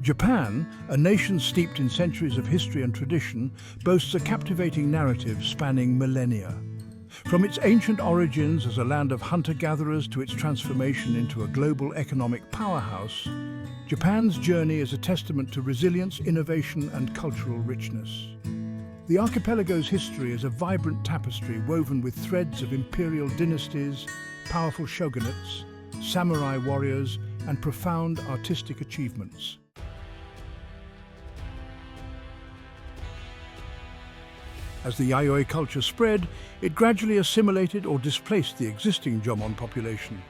Japan, a nation steeped in centuries of history and tradition, boasts a captivating narrative spanning millennia. From its ancient origins as a land of hunter-gatherers to its transformation into a global economic powerhouse, Japan's journey is a testament to resilience, innovation, and cultural richness. The archipelago's history is a vibrant tapestry woven with threads of imperial dynasties, powerful shogunates, samurai warriors, and profound artistic achievements. As the Yayoi culture spread, it gradually assimilated or displaced the existing Jōmon population.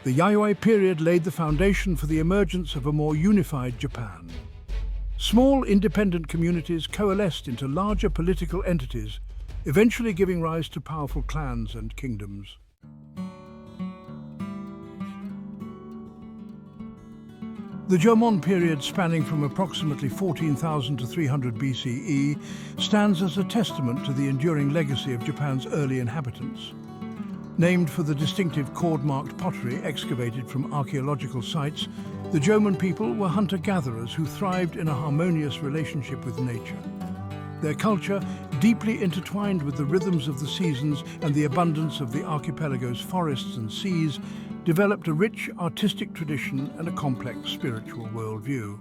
The Yayoi period laid the foundation for the emergence of a more unified Japan. Small independent communities coalesced into larger political entities, eventually giving rise to powerful clans and kingdoms. The Jōmon period, spanning from approximately 14,000 to 300 BCE, stands as a testament to the enduring legacy of Japan's early inhabitants. Named for the distinctive cord-marked pottery excavated from archaeological sites, the Jōmon people were hunter-gatherers who thrived in a harmonious relationship with nature. Their culture, deeply intertwined with the rhythms of the seasons and the abundance of the archipelago's forests and seas, developed a rich artistic tradition and a complex spiritual worldview.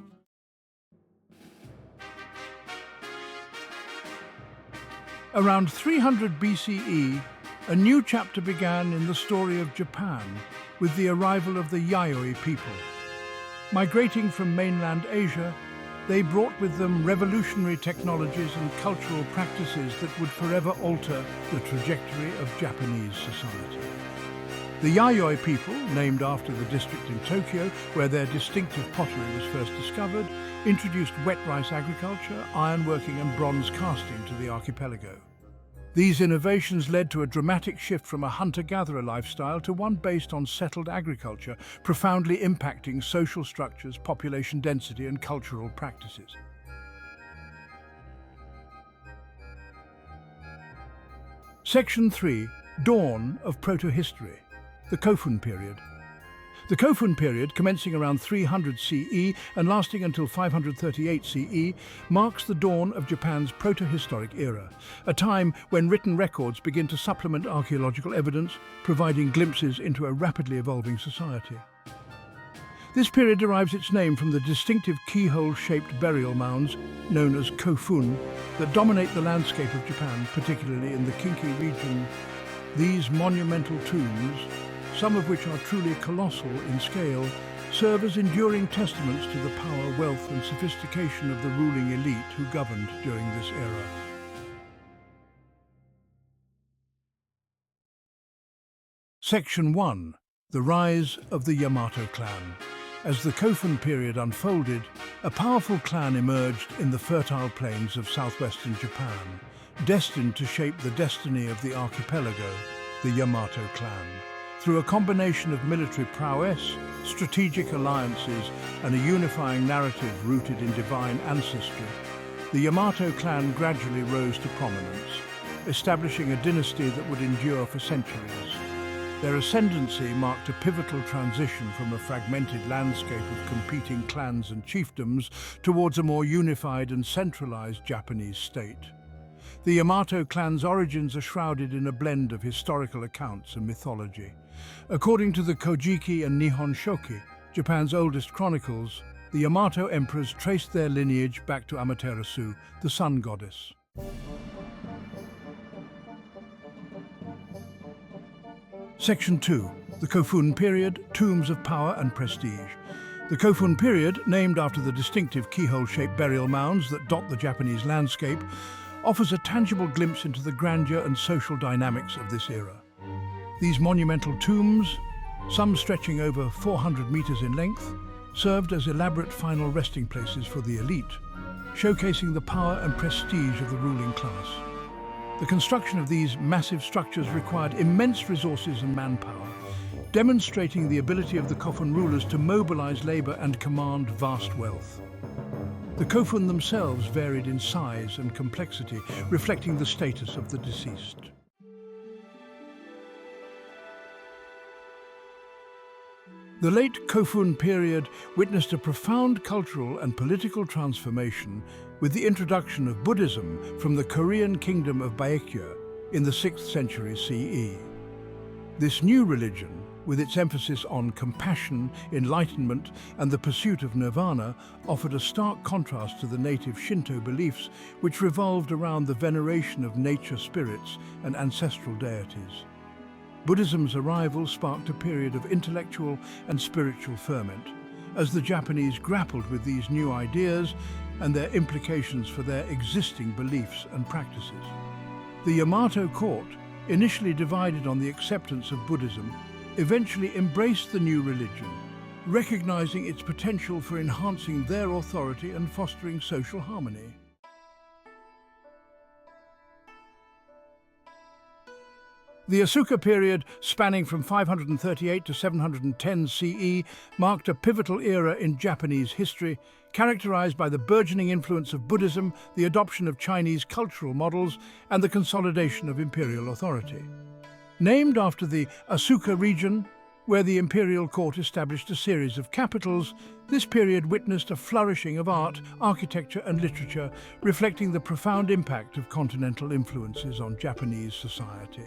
Around 300 BCE, a new chapter began in the story of Japan with the arrival of the Yayoi people. Migrating from mainland Asia, they brought with them revolutionary technologies and cultural practices that would forever alter the trajectory of Japanese society. The Yayoi people, named after the district in Tokyo where their distinctive pottery was first discovered, introduced wet rice agriculture, ironworking and bronze casting to the archipelago. These innovations led to a dramatic shift from a hunter-gatherer lifestyle to one based on settled agriculture, profoundly impacting social structures, population density and cultural practices. Section 3. Dawn of Proto-History. The Kofun period. The Kofun period, commencing around 300 CE and lasting until 538 CE, marks the dawn of Japan's proto-historic era, a time when written records begin to supplement archaeological evidence, providing glimpses into a rapidly evolving society. This period derives its name from the distinctive keyhole-shaped burial mounds, known as kofun, that dominate the landscape of Japan, particularly in the Kinki region. These monumental tombs, some of which are truly colossal in scale, serve as enduring testaments to the power, wealth and sophistication of the ruling elite who governed during this era. Section 1. The Rise of the Yamato clan. As the Kofun period unfolded, a powerful clan emerged in the fertile plains of southwestern Japan, destined to shape the destiny of the archipelago, the Yamato clan. Through a combination of military prowess, strategic alliances, and a unifying narrative rooted in divine ancestry, the Yamato clan gradually rose to prominence, establishing a dynasty that would endure for centuries. Their ascendancy marked a pivotal transition from a fragmented landscape of competing clans and chiefdoms towards a more unified and centralized Japanese state. The Yamato clan's origins are shrouded in a blend of historical accounts and mythology. According to the Kojiki and Nihon Shoki, Japan's oldest chronicles, the Yamato emperors traced their lineage back to Amaterasu, the sun goddess. Section 2. The Kofun period, Tombs of Power and Prestige. The Kofun period, named after the distinctive keyhole-shaped burial mounds that dot the Japanese landscape, offers a tangible glimpse into the grandeur and social dynamics of this era. These monumental tombs, some stretching over 400 meters in length, served as elaborate final resting places for the elite, showcasing the power and prestige of the ruling class. The construction of these massive structures required immense resources and manpower, demonstrating the ability of the Kofun rulers to mobilize labor and command vast wealth. The Kofun themselves varied in size and complexity, reflecting the status of the deceased. The late Kofun period witnessed a profound cultural and political transformation with the introduction of Buddhism from the Korean kingdom of Baekje in the 6th century CE. This new religion, with its emphasis on compassion, enlightenment, and the pursuit of nirvana, offered a stark contrast to the native Shinto beliefs, which revolved around the veneration of nature spirits and ancestral deities. Buddhism's arrival sparked a period of intellectual and spiritual ferment, as the Japanese grappled with these new ideas and their implications for their existing beliefs and practices. The Yamato court, initially divided on the acceptance of Buddhism, eventually embraced the new religion, recognizing its potential for enhancing their authority and fostering social harmony. The Asuka period, spanning from 538 to 710 CE, marked a pivotal era in Japanese history, characterized by the burgeoning influence of Buddhism, the adoption of Chinese cultural models, and the consolidation of imperial authority. Named after the Asuka region, where the imperial court established a series of capitals, this period witnessed a flourishing of art, architecture, and literature, reflecting the profound impact of continental influences on Japanese society.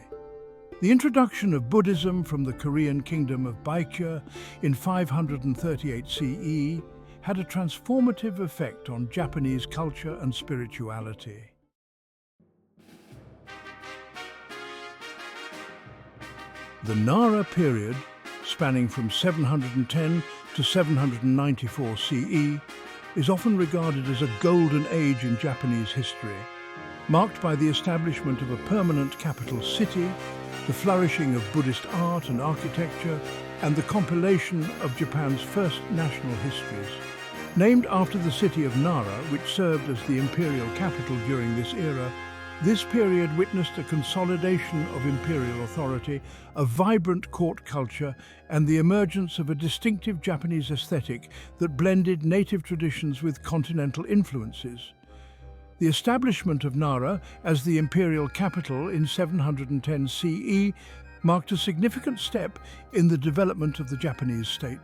The introduction of Buddhism from the Korean kingdom of Baekje in 538 CE had a transformative effect on Japanese culture and spirituality. The Nara period, spanning from 710 to 794 CE, is often regarded as a golden age in Japanese history, marked by the establishment of a permanent capital city, the flourishing of Buddhist art and architecture, and the compilation of Japan's first national histories. Named after the city of Nara, which served as the imperial capital during this era, this period witnessed a consolidation of imperial authority, a vibrant court culture, and the emergence of a distinctive Japanese aesthetic that blended native traditions with continental influences. The establishment of Nara as the imperial capital in 710 CE marked a significant step in the development of the Japanese state.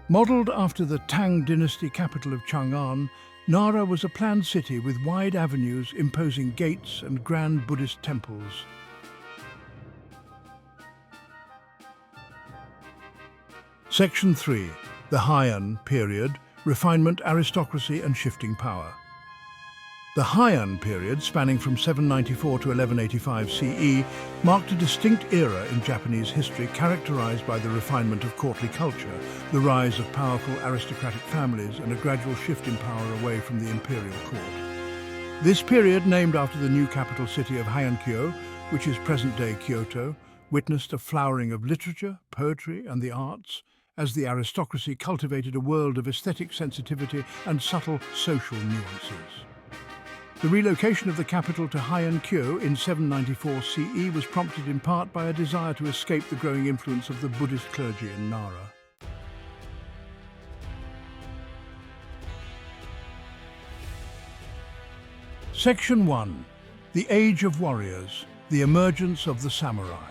Modelled after the Tang dynasty capital of Chang'an, Nara was a planned city with wide avenues, imposing gates and grand Buddhist temples. Section 3. The Heian period, refinement, aristocracy, and shifting power. The Heian period, spanning from 794 to 1185 CE, marked a distinct era in Japanese history characterized by the refinement of courtly culture, the rise of powerful aristocratic families, and a gradual shift in power away from the imperial court. This period, named after the new capital city of Heiankyo, which is present-day Kyoto, witnessed a flowering of literature, poetry, and the arts, as the aristocracy cultivated a world of aesthetic sensitivity and subtle social nuances. The relocation of the capital to Heian-kyo in 794 CE was prompted in part by a desire to escape the growing influence of the Buddhist clergy in Nara. Section 1. The Age of Warriors, the emergence of the samurai.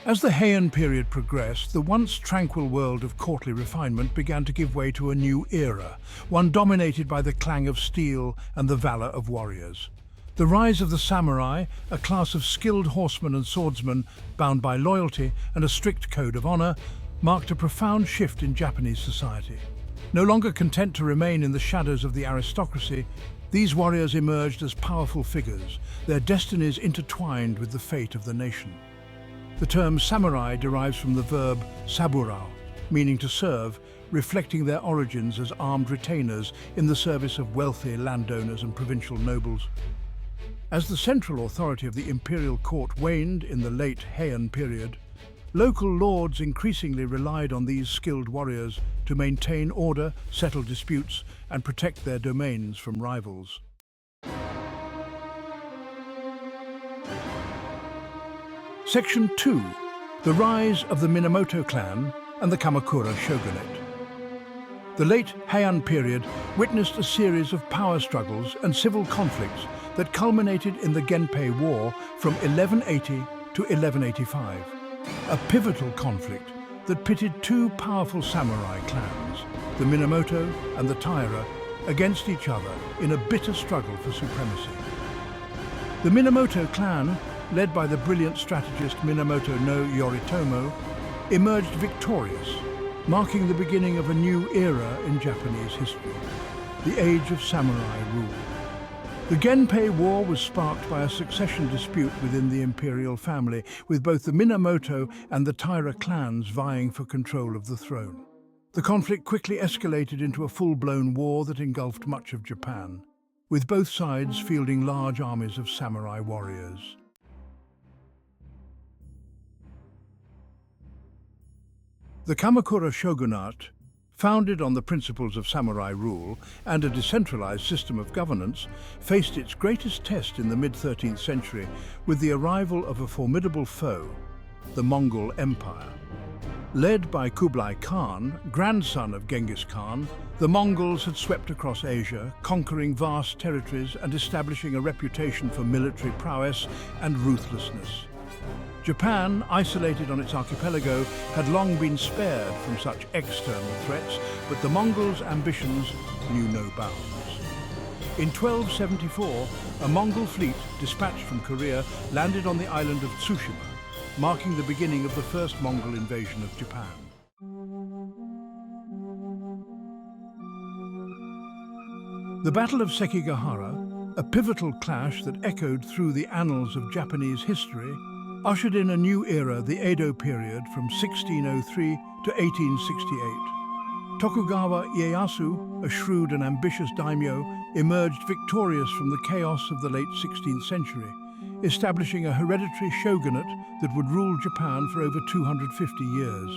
As the Heian period progressed, the once tranquil world of courtly refinement began to give way to a new era, one dominated by the clang of steel and the valor of warriors. The rise of the samurai, a class of skilled horsemen and swordsmen bound by loyalty and a strict code of honor, marked a profound shift in Japanese society. No longer content to remain in the shadows of the aristocracy, these warriors emerged as powerful figures, their destinies intertwined with the fate of the nation. The term samurai derives from the verb saburao, meaning to serve, reflecting their origins as armed retainers in the service of wealthy landowners and provincial nobles. As the central authority of the imperial court waned in the late Heian period, local lords increasingly relied on these skilled warriors to maintain order, settle disputes, and protect their domains from rivals. Section 2. The Rise of the Minamoto clan and the Kamakura shogunate. The late Heian period witnessed a series of power struggles and civil conflicts that culminated in the Genpei War from 1180 to 1185. A pivotal conflict, that pitted two powerful samurai clans, the Minamoto and the Taira, against each other in a bitter struggle for supremacy. The Minamoto clan, led by the brilliant strategist Minamoto no Yoritomo, emerged victorious, marking the beginning of a new era in Japanese history, the age of samurai rule. The Genpei War was sparked by a succession dispute within the imperial family, with both the Minamoto and the Taira clans vying for control of the throne. The conflict quickly escalated into a full-blown war that engulfed much of Japan, with both sides fielding large armies of samurai warriors. The Kamakura shogunate, founded on the principles of samurai rule and a decentralized system of governance, faced its greatest test in the mid-13th century with the arrival of a formidable foe, the Mongol Empire. Led by Kublai Khan, grandson of Genghis Khan, the Mongols had swept across Asia, conquering vast territories and establishing a reputation for military prowess and ruthlessness. Japan, isolated on its archipelago, had long been spared from such external threats, but the Mongols' ambitions knew no bounds. In 1274, a Mongol fleet dispatched from Korea landed on the island of Tsushima, marking the beginning of the first Mongol invasion of Japan. The Battle of Sekigahara, a pivotal clash that echoed through the annals of Japanese history, ushered in a new era, the Edo period from 1603 to 1868. Tokugawa Ieyasu, a shrewd and ambitious daimyo, emerged victorious from the chaos of the late 16th century, establishing a hereditary shogunate that would rule Japan for over 250 years.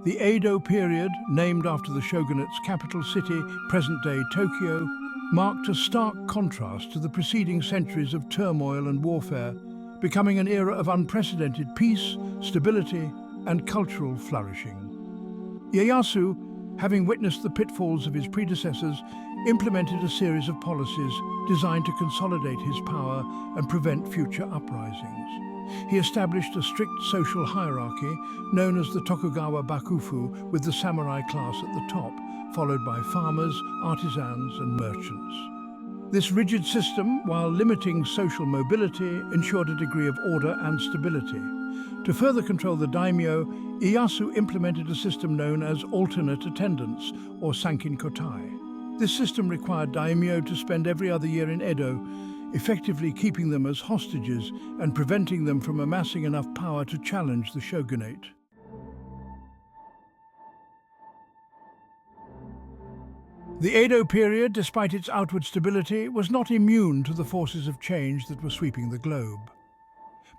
The Edo period, named after the shogunate's capital city, present-day Tokyo, marked a stark contrast to the preceding centuries of turmoil and warfare, becoming an era of unprecedented peace, stability, and cultural flourishing. Ieyasu, having witnessed the pitfalls of his predecessors, implemented a series of policies designed to consolidate his power and prevent future uprisings. He established a strict social hierarchy known as the Tokugawa Bakufu, with the samurai class at the top, followed by farmers, artisans, and merchants. This rigid system, while limiting social mobility, ensured a degree of order and stability. To further control the daimyo, Ieyasu implemented a system known as alternate attendance, or sankin-kotai. This system required daimyo to spend every other year in Edo, effectively keeping them as hostages and preventing them from amassing enough power to challenge the shogunate. The Edo period, despite its outward stability, was not immune to the forces of change that were sweeping the globe.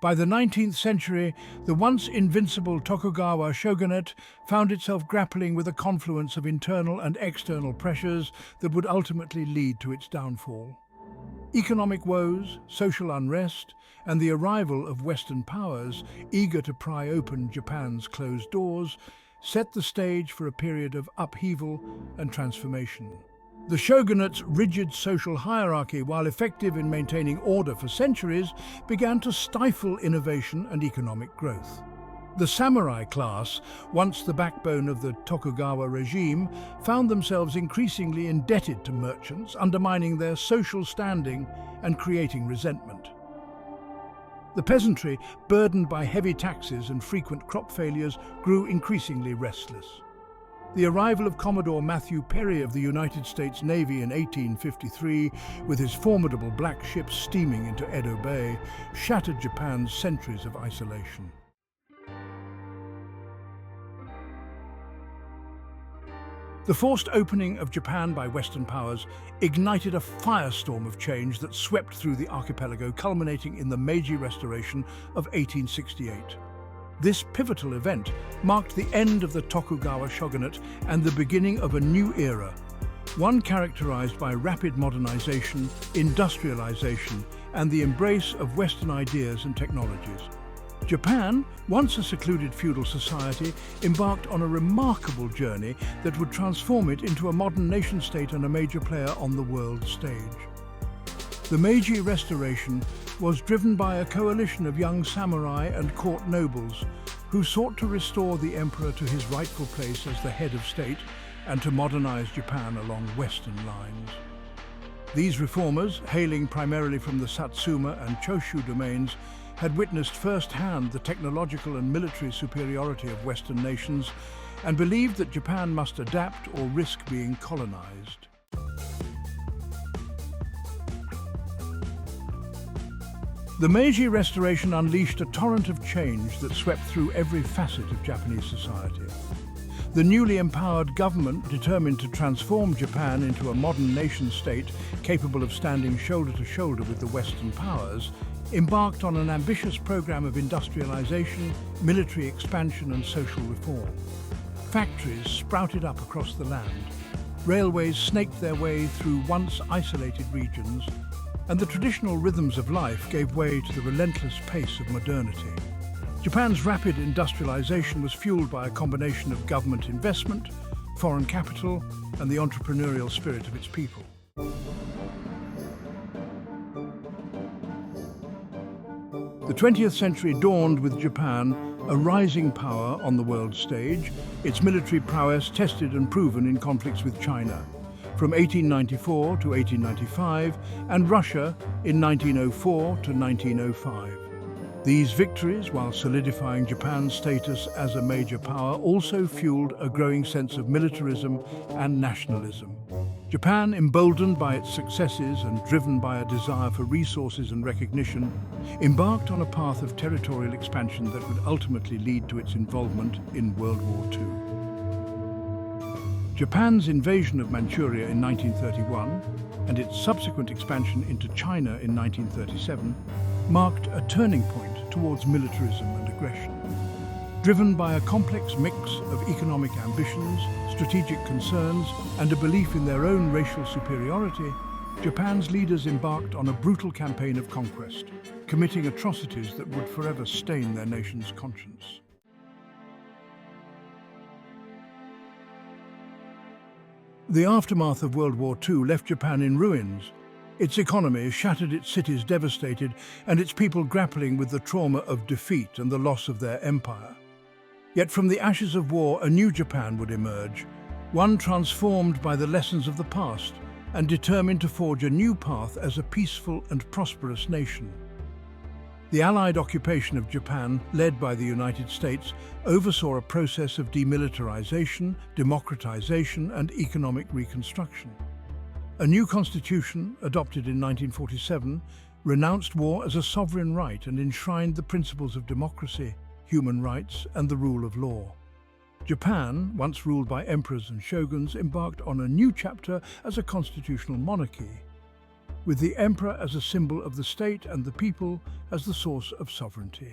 By the 19th century, the once invincible Tokugawa shogunate found itself grappling with a confluence of internal and external pressures that would ultimately lead to its downfall. Economic woes, social unrest, and the arrival of Western powers eager to pry open Japan's closed doors set the stage for a period of upheaval and transformation. The shogunate's rigid social hierarchy, while effective in maintaining order for centuries, began to stifle innovation and economic growth. The samurai class, once the backbone of the Tokugawa regime, found themselves increasingly indebted to merchants, undermining their social standing and creating resentment. The peasantry, burdened by heavy taxes and frequent crop failures, grew increasingly restless. The arrival of Commodore Matthew Perry of the United States Navy in 1853, with his formidable black ships steaming into Edo Bay, shattered Japan's centuries of isolation. The forced opening of Japan by Western powers ignited a firestorm of change that swept through the archipelago, culminating in the Meiji Restoration of 1868. This pivotal event marked the end of the Tokugawa shogunate and the beginning of a new era, one characterized by rapid modernization, industrialization, and the embrace of Western ideas and technologies. Japan, once a secluded feudal society, embarked on a remarkable journey that would transform it into a modern nation-state and a major player on the world stage. The Meiji Restoration was driven by a coalition of young samurai and court nobles who sought to restore the emperor to his rightful place as the head of state and to modernize Japan along Western lines. These reformers, hailing primarily from the Satsuma and Choshu domains, had witnessed firsthand the technological and military superiority of Western nations and believed that Japan must adapt or risk being colonized. The Meiji Restoration unleashed a torrent of change that swept through every facet of Japanese society. The newly empowered government, determined to transform Japan into a modern nation-state capable of standing shoulder to shoulder with the Western powers, embarked on an ambitious program of industrialization, military expansion and social reform. Factories sprouted up across the land. Railways snaked their way through once isolated regions, and the traditional rhythms of life gave way to the relentless pace of modernity. Japan's rapid industrialization was fueled by a combination of government investment, foreign capital, and the entrepreneurial spirit of its people. The 20th century dawned with Japan, a rising power on the world stage, its military prowess tested and proven in conflicts with China, from 1894 to 1895, and Russia in 1904 to 1905. These victories, while solidifying Japan's status as a major power, also fueled a growing sense of militarism and nationalism. Japan, emboldened by its successes and driven by a desire for resources and recognition, embarked on a path of territorial expansion that would ultimately lead to its involvement in World War II. Japan's invasion of Manchuria in 1931 and its subsequent expansion into China in 1937 marked a turning point towards militarism and aggression. Driven by a complex mix of economic ambitions, strategic concerns, and a belief in their own racial superiority, Japan's leaders embarked on a brutal campaign of conquest, committing atrocities that would forever stain their nation's conscience. The aftermath of World War II left Japan in ruins. Its economy shattered, its cities devastated, and its people grappling with the trauma of defeat and the loss of their empire. Yet from the ashes of war, a new Japan would emerge, one transformed by the lessons of the past and determined to forge a new path as a peaceful and prosperous nation. The Allied occupation of Japan, led by the United States, oversaw a process of demilitarization, democratization, and economic reconstruction. A new constitution, adopted in 1947, renounced war as a sovereign right and enshrined the principles of democracy, human rights, and the rule of law. Japan, once ruled by emperors and shoguns, embarked on a new chapter as a constitutional monarchy, with the emperor as a symbol of the state and the people as the source of sovereignty.